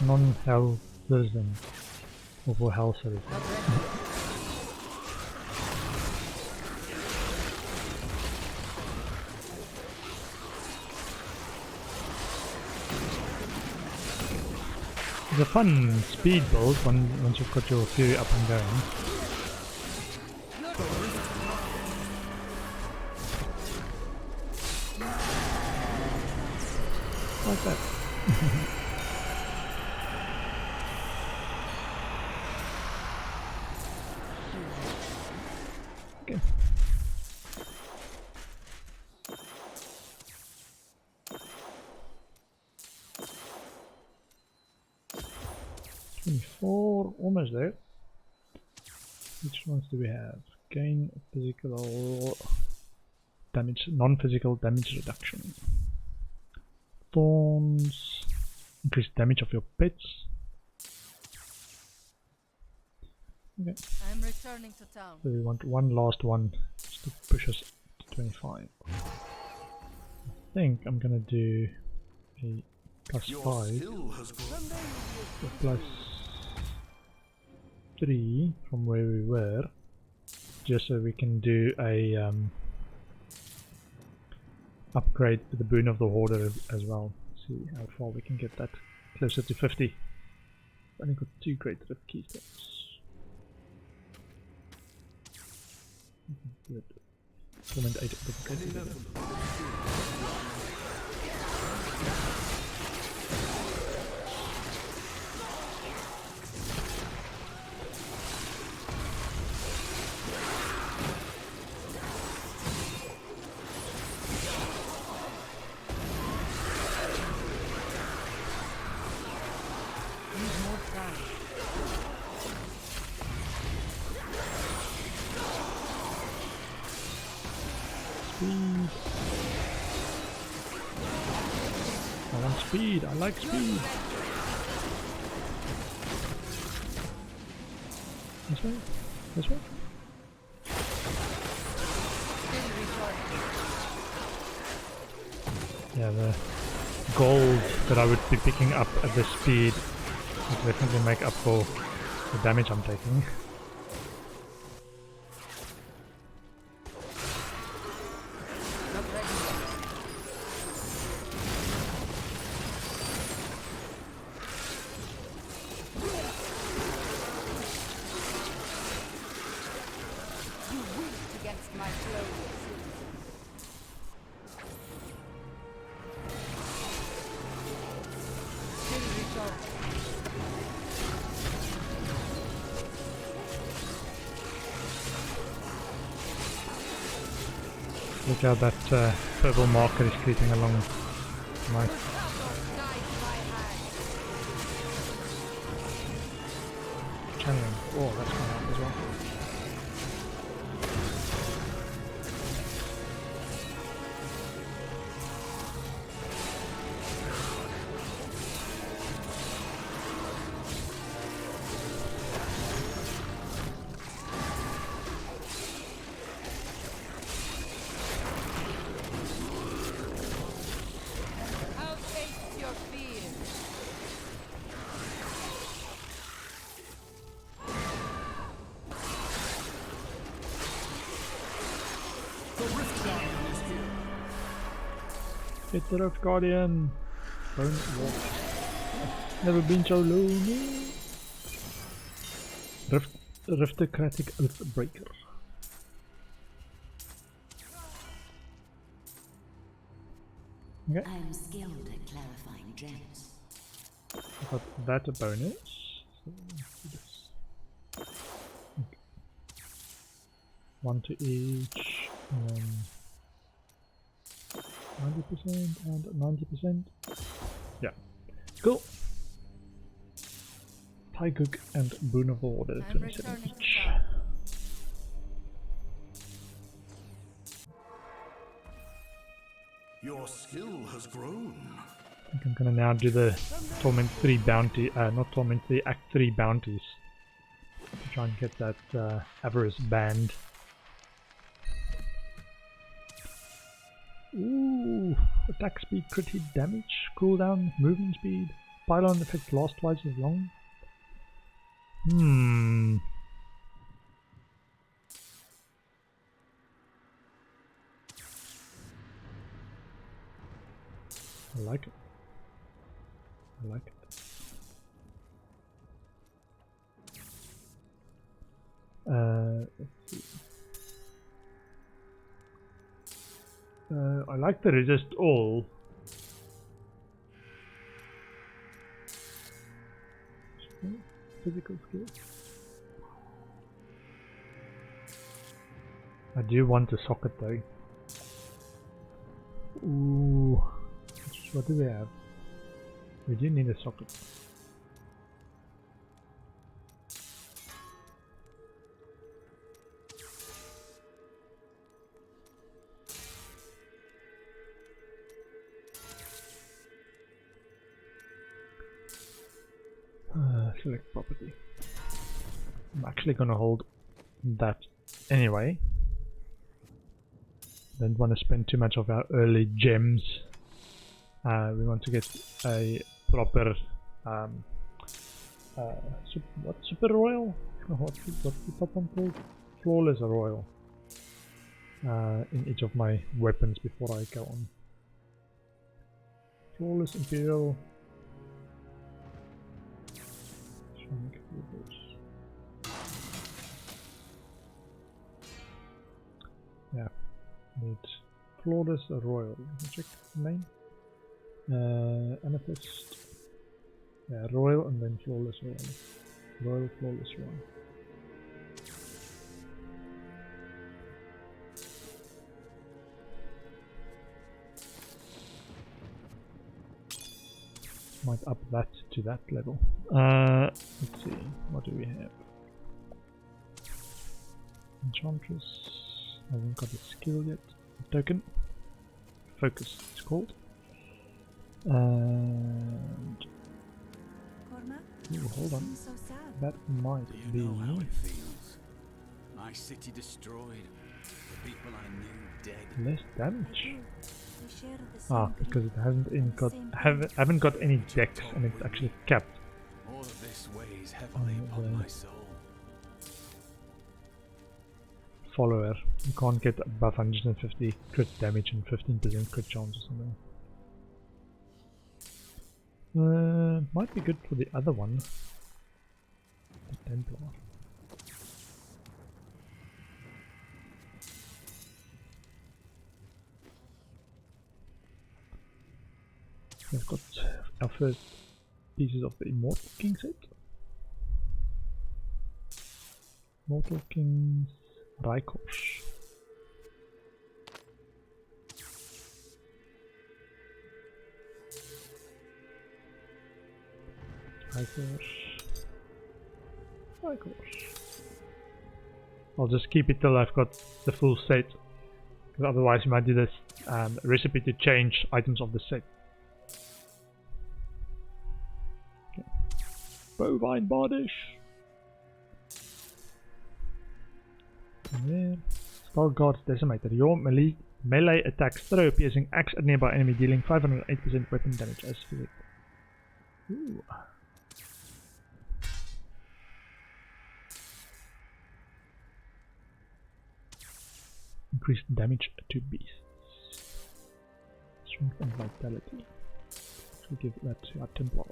non-hell citizen. Or for hell citizen. It's a fun speed build once you've got your Fury up and going. Like that. Okay. Almost there. Which ones do we have? Gain physical damage, non-physical damage reduction. Thorns, increase damage of your pets. Okay. I'm returning to town. So we want one last one just to push us to 25. I think I'm gonna do a +5 or +3 from where we were, just so we can do a upgrade to the Boon of the Hoarder as well. See how far we can get that closer to 50. Only got 2 great rift keystones. Good. Torment 8 I want speed, I like speed. This way? This way? Yeah, the gold that I would be picking up at this speed would definitely make up for the damage I'm taking. Look how that purple marker is creeping along. Nice. Channeling. Oh, that's coming up as well. Hit the Rift Guardian! Don't walk. Never been so lonely. Riftocratic Oathbreaker. Okay. I'm skilled at clarifying gems. I got that a bonus. So let's do this. Okay. 1 to each, and then 90% and 90%. Yeah. Cool. Pie Cook and Boon of the Order, 27 each. Your skill has grown. I think I'm gonna now do the Torment 3 bounty, not Torment 3, Act 3 bounties. To try and get that Avarice banned. Ooh, attack speed, crit hit damage, cooldown, movement speed, pylon effect lasts twice as long? I like it. I like it. Let's see. I like the resist all. Physical skill. I do want a socket though. Ooh. What do we have? We do need a socket. Select property. I'm actually gonna hold that anyway. Don't want to spend too much of our early gems. We want to get a proper what super royal? What's the top one called? Flawless royal in each of my weapons before I go on. Flawless imperial. Yeah, need flawless royal. Let me check the name. Amethyst. Yeah, royal and then flawless royal. Royal, flawless royal. Might up that to that level. Let's see, what do we have? Enchantress hasn't got a skill yet. Token. Focus, it's called. And ooh, hold on. That might be. How it feels. My city destroyed. The people I knew dead. Less damage. Ah, because it haven't got any dex and it's actually capped. All of this weighs heavily upon my soul. Follower. You can't get above 150 crit damage and 15% crit chance or something. Might be good for the other one. The Templar. We've got our first pieces of the Immortal King set. Immortal King's Rykors. Rykors. I'll just keep it till I've got the full set, because otherwise you might do this recipe to change items of the set. Okay. Bovine Bardish. Yeah. Starguard's Decimator. Your melee attacks throw piercing axe at nearby enemy, dealing 508% weapon damage as physical. Ooh. Increased damage to beasts. Strength and vitality. So give that to our Templar.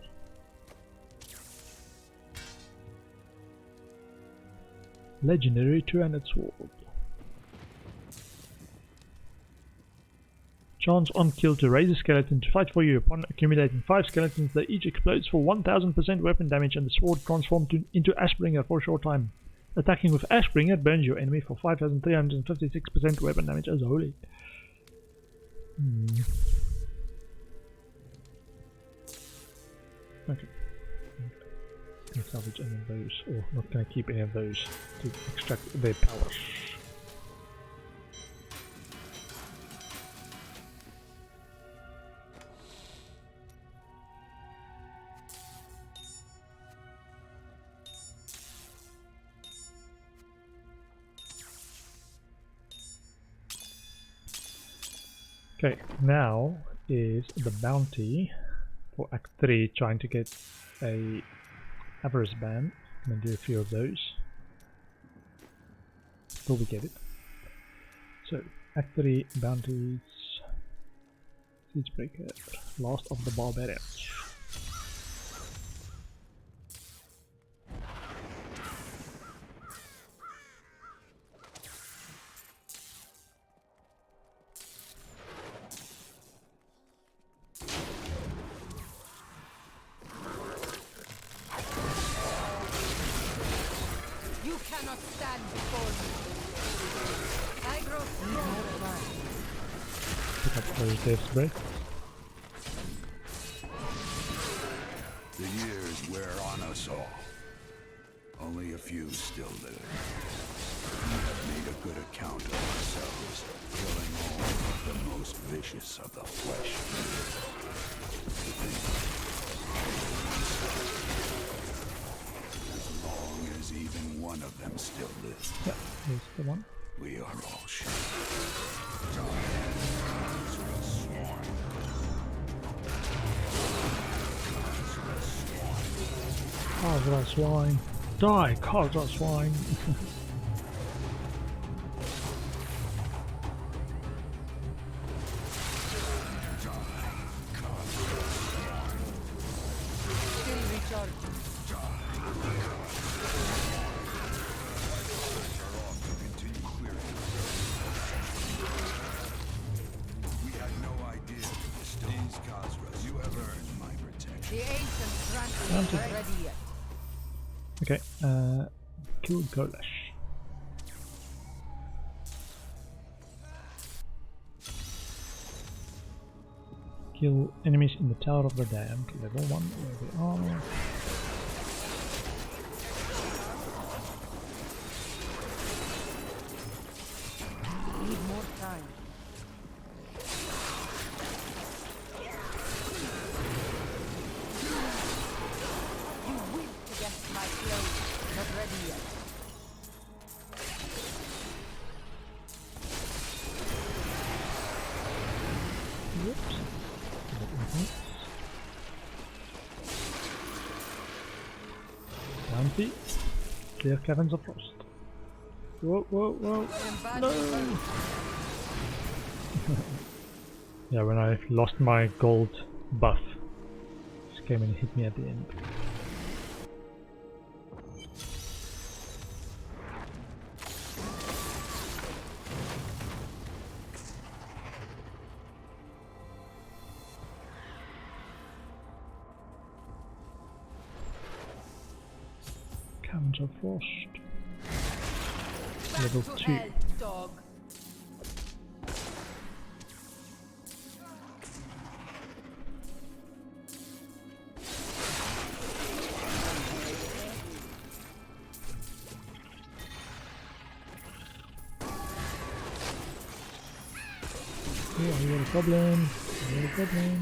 Legendary two-handed sword. Chance on kill to raise a skeleton to fight for you. Upon accumulating 5 skeletons, they each explodes for 1000% weapon damage and the sword transforms into Ashbringer for a short time. Attacking with Ashbringer burns your enemy for 5356% weapon damage as holy. Okay. Can salvage any of those, or not gonna keep any of those to extract their powers. Okay, now is the bounty. for Act 3, trying to get a avarice ban. I'm gonna do a few of those. Till we get it. So, Act 3 bounties. Siegebreaker, Last of the Barbarians. You cannot stand before me. I grow stronger. Pick up those Dave's break. The years wear on us all. Only a few still live. We have made a good account of ourselves, killing all of the most vicious of the flesh. As long as even one of them still lives, Yeah, here's the one. we are all sure. Gods will swarm. Khazra swine. Die, Khazra swine. Still recharging. We had no idea the stones Khazras. You have earned my protection. The ancient grant is Granted. not ready yet. Okay, kill Golash. Kill enemies in the Tower of the Damned, level 1, where they are. Need more time. You winked against my blade. Not ready yet. Whoops. Bounty. Clear Caverns of Frost. Whoa, whoa, whoa. I am bad No. with Yeah, when I lost my gold buff, just came and hit me at the end. Caverns of Frost. Level Back to 2. hell, dog. Yeah, we got a goblin. We got a goblin.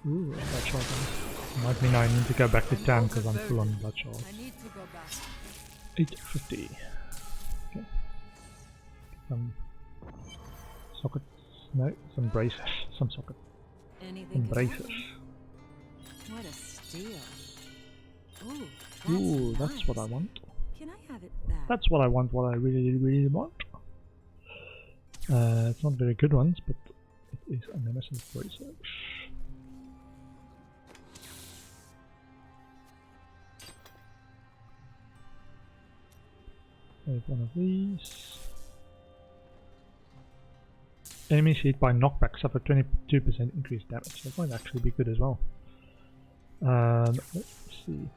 Ooh, bloodshot. Might mean I need to go back to town because I'm full on bloodshot. I need to go back. 850. Okay. Some sockets. No, some braces. Some sockets. Anything Some can braces. happen. What a steal. Ooh, Ooh, that's nice. what I want. Can I have it back? That's what I want. What I really, really want. It's not very good ones, but it is a nemesis bracer. There's one of these. Enemies hit by knockback suffer 22% increased damage. That might actually be good as well. Let's see.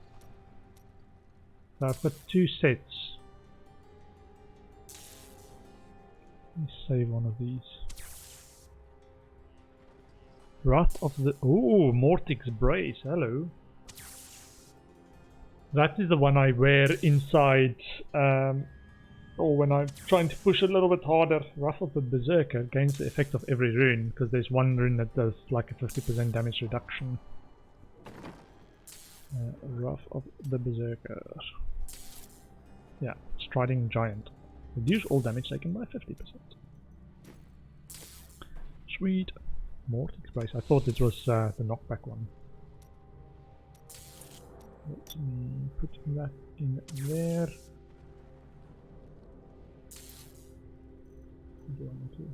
So I've got 2 sets. Let me save one of these. Wrath of the... Ooh, Mortix Brace, hello. That is the one I wear inside, or when I'm trying to push a little bit harder. Wrath of the Berserker gains the effect of every rune, because there's one rune that does like a 50% damage reduction. Wrath of the Berserker. Yeah, Striding Giant. Reduce all damage taken by 50%. Sweet. Mortix brace. I thought it was the knockback one. Let me put that in there. Do I want to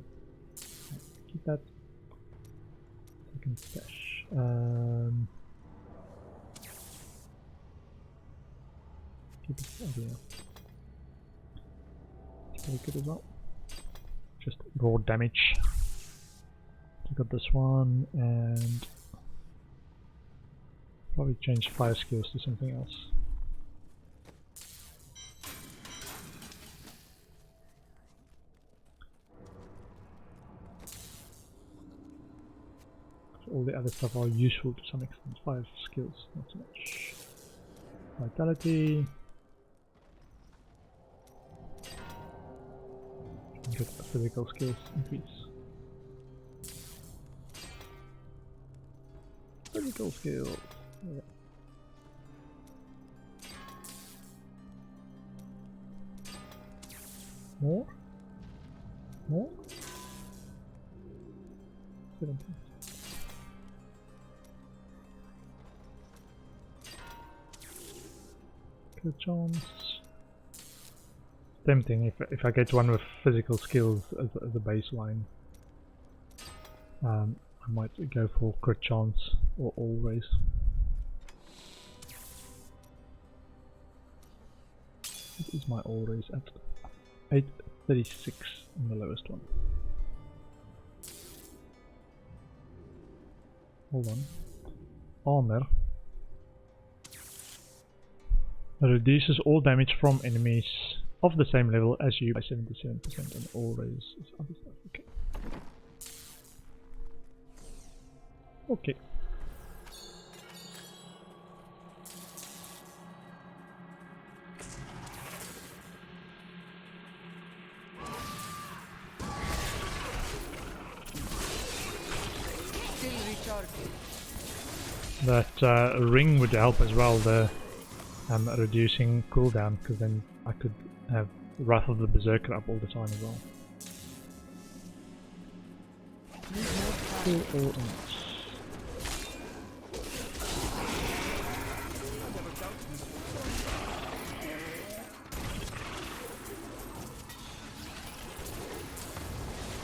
keep that? Second stash. Keep it over here. It's very good as well. Just raw damage. I got this one and probably change fire skills to something else. All the other stuff are useful to some extent. 5 skills, not so much. Vitality. Get physical skills increase. Physical skills. Yeah. More? More? 17. Good chance. Tempting if I get one with physical skills as a baseline. I might go for crit chance or all raise. What is my all raise at? 836 on the lowest one. Hold on. Armor reduces all damage from enemies of the same level as you by 77% and all raise is other stuff. Okay. Okay. Still recharging. That ring would help as well, the reducing cooldown, because then I could have Wrath of the Berserker up all the time as well. Kill all inch.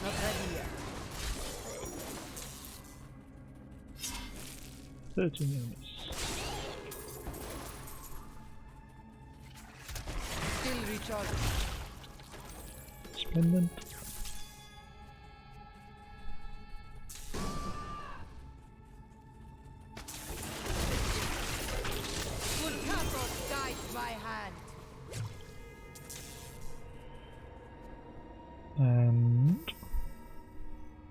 Not ready yet. 13 enemies. Still recharging. Splendid. Would Katos guide my hand? And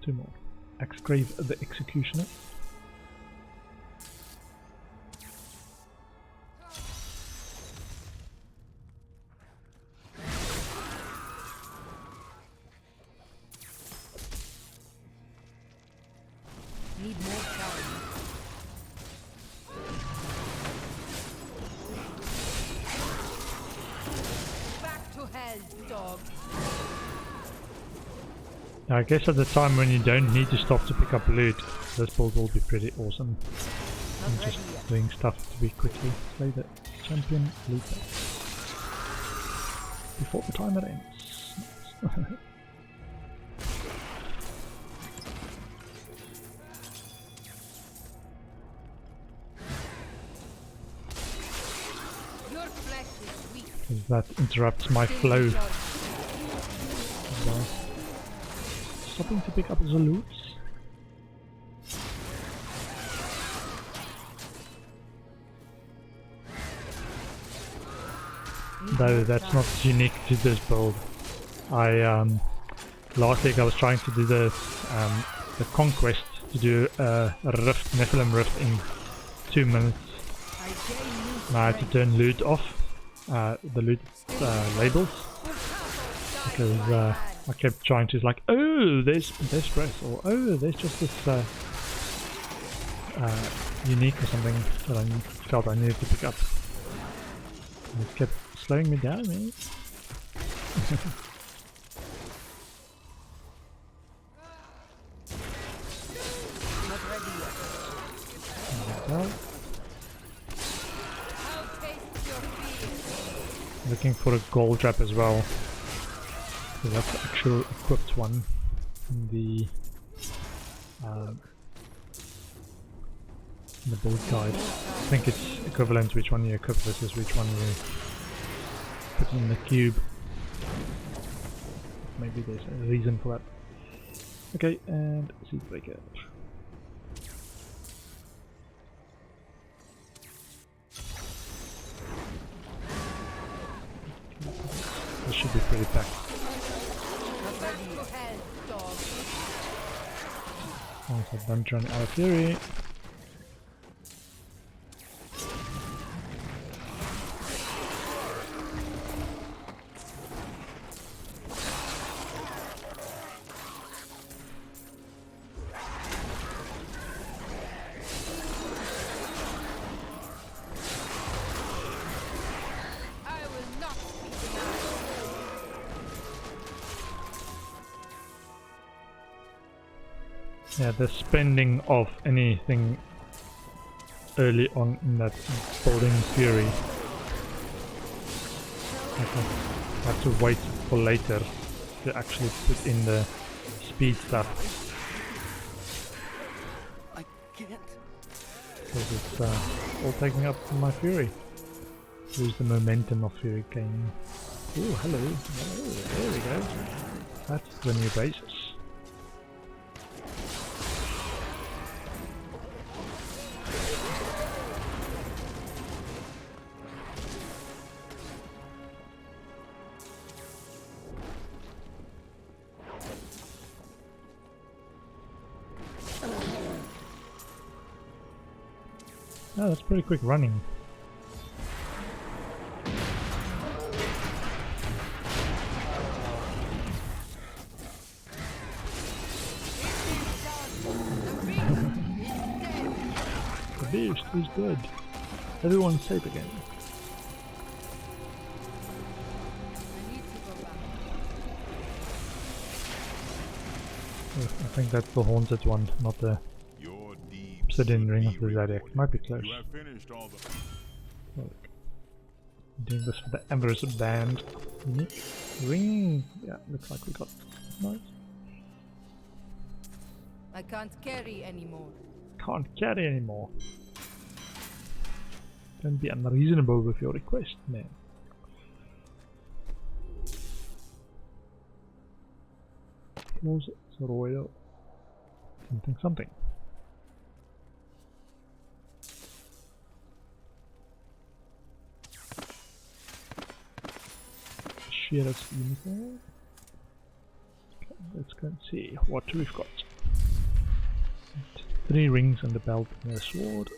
2 more. Axgrave the Executioner. Need more charge. Back to hell, dog. I guess at the time when you don't need to stop to pick up loot, this build will be pretty awesome. Not I'm ready just yet. doing stuff to be quickly play the champion loot before the timer ends. Your flesh is weak. Because that interrupts my Still flow recharging. as well. Stopping to pick up the loot. Though that's not unique to this build. Last week I was trying to do the conquest, to do a rift, Nephilim rift in 2 minutes. I gain new And I had to turn loot off, the loot labels, because I kept trying to like, oh, there's breath, or oh, there's just this unique or something that I felt I needed to pick up. And it kept slowing me down, man. hell? I'll taste your fear. Looking for a gold trap as well. So that's the actual equipped one in the build guide. I think it's equivalent to which one you equip versus which one you put in the cube. Maybe there's a reason for that. Okay, and seed breaker. This should be pretty packed. Back to hell, dog. Also, don't run out of fury. I will not be denied. Yeah, the spending of anything early on in that building fury. I have to wait for later to actually put in the speed stuff. I can't. Because it's all taking up my fury. Lose the momentum of fury gaining. Oh, hello. Oh, there we go. That's the new basis. Oh, that's pretty quick running. The beast is dead. Everyone's safe again. I need to go back. I think that's the haunted one, not the Your deeds obsidian should ring be of the Zodiac. rewarded. Might be close. You have finished all the Look. Doing this for the Everest band. Ring! Yeah, looks like we got nice. I can't carry anymore. Can't carry anymore. Don't be unreasonable with your request, man. Close royal. Something, something. Shearer's uniform. Okay, let's go and see what we've got. 3 rings and a belt and a sword.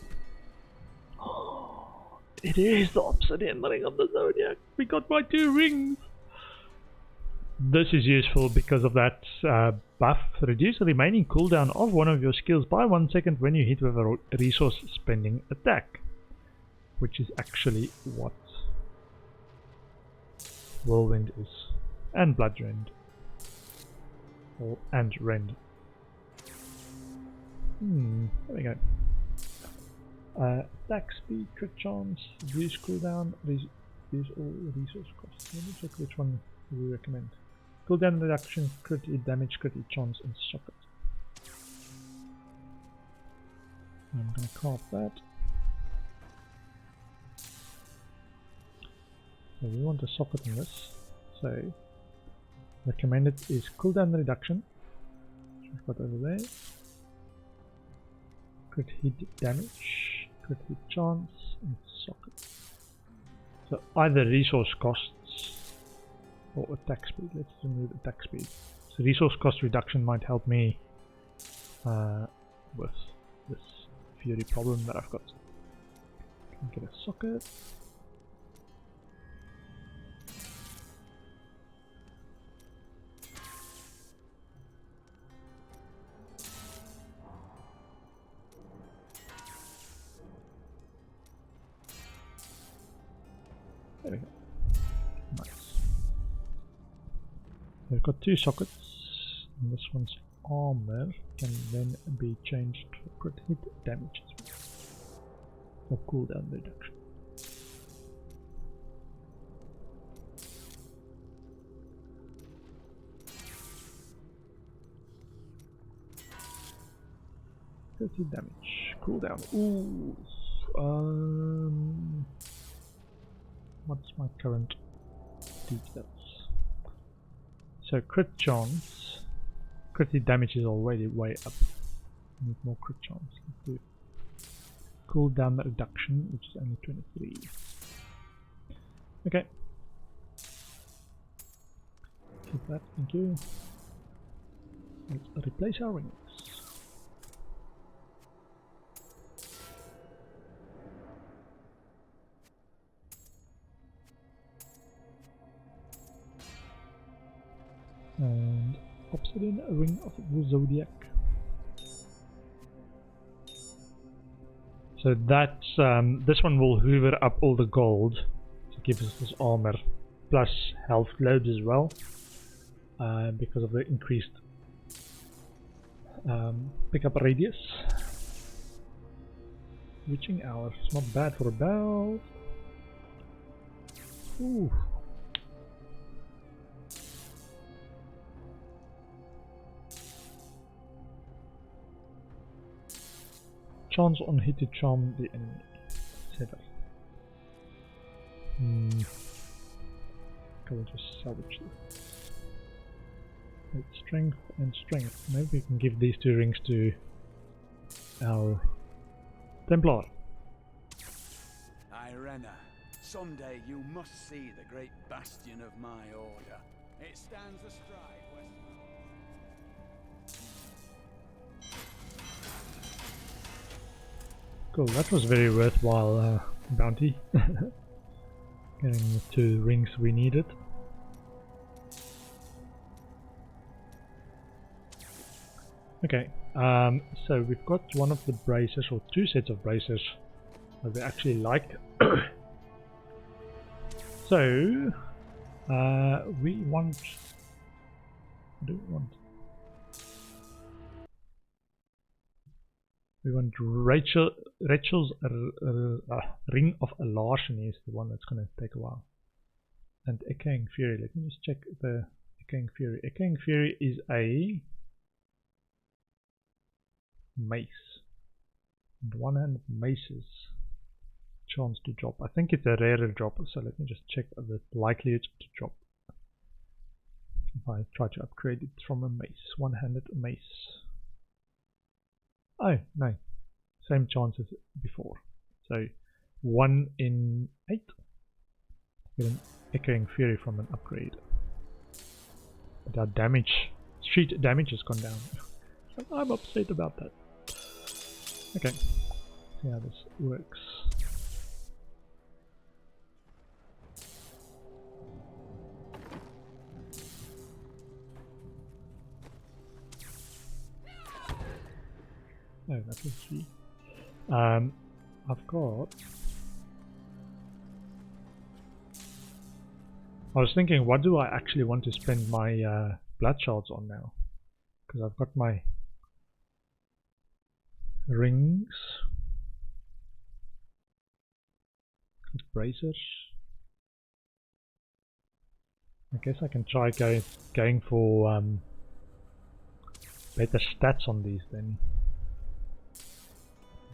Oh, it is the obsidian ring of the Zodiac. We got my 2 rings. This is useful because of that buff. Reduce the remaining cooldown of one of your skills by 1 second when you hit with a resource spending attack. Which is actually what Whirlwind is. And Blood Rend. And Rend. There we go. Attack speed, crit chance, reduce cooldown, reduce all resource costs. Let me check which one we recommend. Cooldown reduction, crit hit damage, crit hit chance, and socket. I'm gonna carve that. So we want a socket in this. So recommended is cooldown reduction, which we've got over there. Crit hit damage, crit hit chance, and socket. So either resource costs or attack speed. Let's remove attack speed. So resource cost reduction might help me with this fury problem that I've got. Can get a socket. There we go. Nice. We've got 2 sockets. And this one's armor can then be changed for crit hit damage as well. for cooldown reduction. Damage, cooldown. Ooh. What's my current details? So crit chance, crit damage is already way up. Need more crit chance. Let's do cooldown reduction, which is only 23. Okay. Keep that. Thank you. Let's replace our rings. And obsidian ring of the zodiac. So that's this one will hoover up all the gold to give us this armor plus health loads as well, because of the increased pickup radius. Witching hours, not bad for a belt. Ooh. Chance on hit to charm the enemy. 7. Can we just salvage this? It's strength and strength. Maybe we can give these 2 rings to our Templar. Irena, someday you must see the great bastion of my order. It stands astride west. Cool, that was very worthwhile bounty. Getting the 2 rings we needed. Okay, so we've got one of the braces, or 2 sets of braces that we actually like. So, we want... What do we want? We want Rachel's Ring of Larceny is the one that's going to take a while. And Echoing Fury. Let me just check the Echoing Fury. Echoing Fury is a mace. And one-handed maces. Chance to drop. I think it's a rarer drop, so let me just check the likelihood to drop. If I try to upgrade it from a mace. One-handed mace. Oh, no. Same chance as before. So, 1 in 8. Get an Echoing Fury from an upgrade. But our damage, sheet damage has gone down. I'm upset about that. Okay. See how this works. Oh, that was 3. I've got... I was thinking, what do I actually want to spend my blood shards on now? Because I've got my rings, got bracers. I guess I can try going for better stats on these then.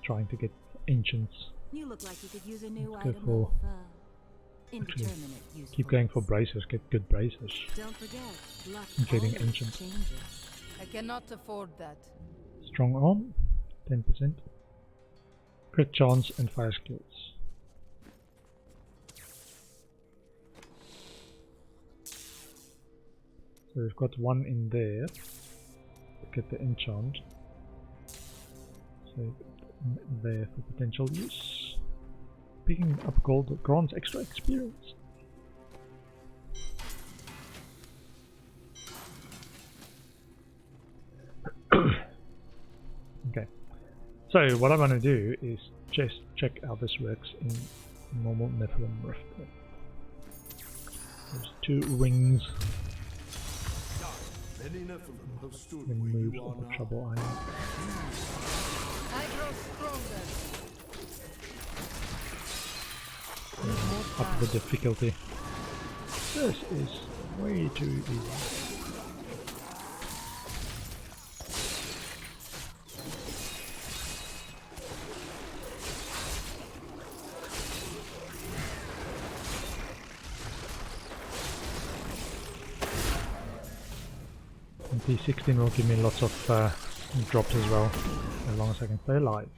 Trying to get ancients. You look like you could use a new Let's go item for of indeterminate usefulness. keep going for bracers, get good bracers. Don't forget, luck Including always ancients. changes. I cannot afford that. Strong arm, 10%. Crit chance and fire skills. So we've got 1 in there to get the enchant. So there for potential use. Picking up gold grants extra experience. Okay, so what I'm going to do is just check how this works in normal Nephilim Rift. There's 2 rings. Many Nephilim have stood where Removes you all are the now. trouble I have. I grow stronger. up the difficulty. This is way too easy. And T16 will give me lots of drops as well, as long as I can stay alive.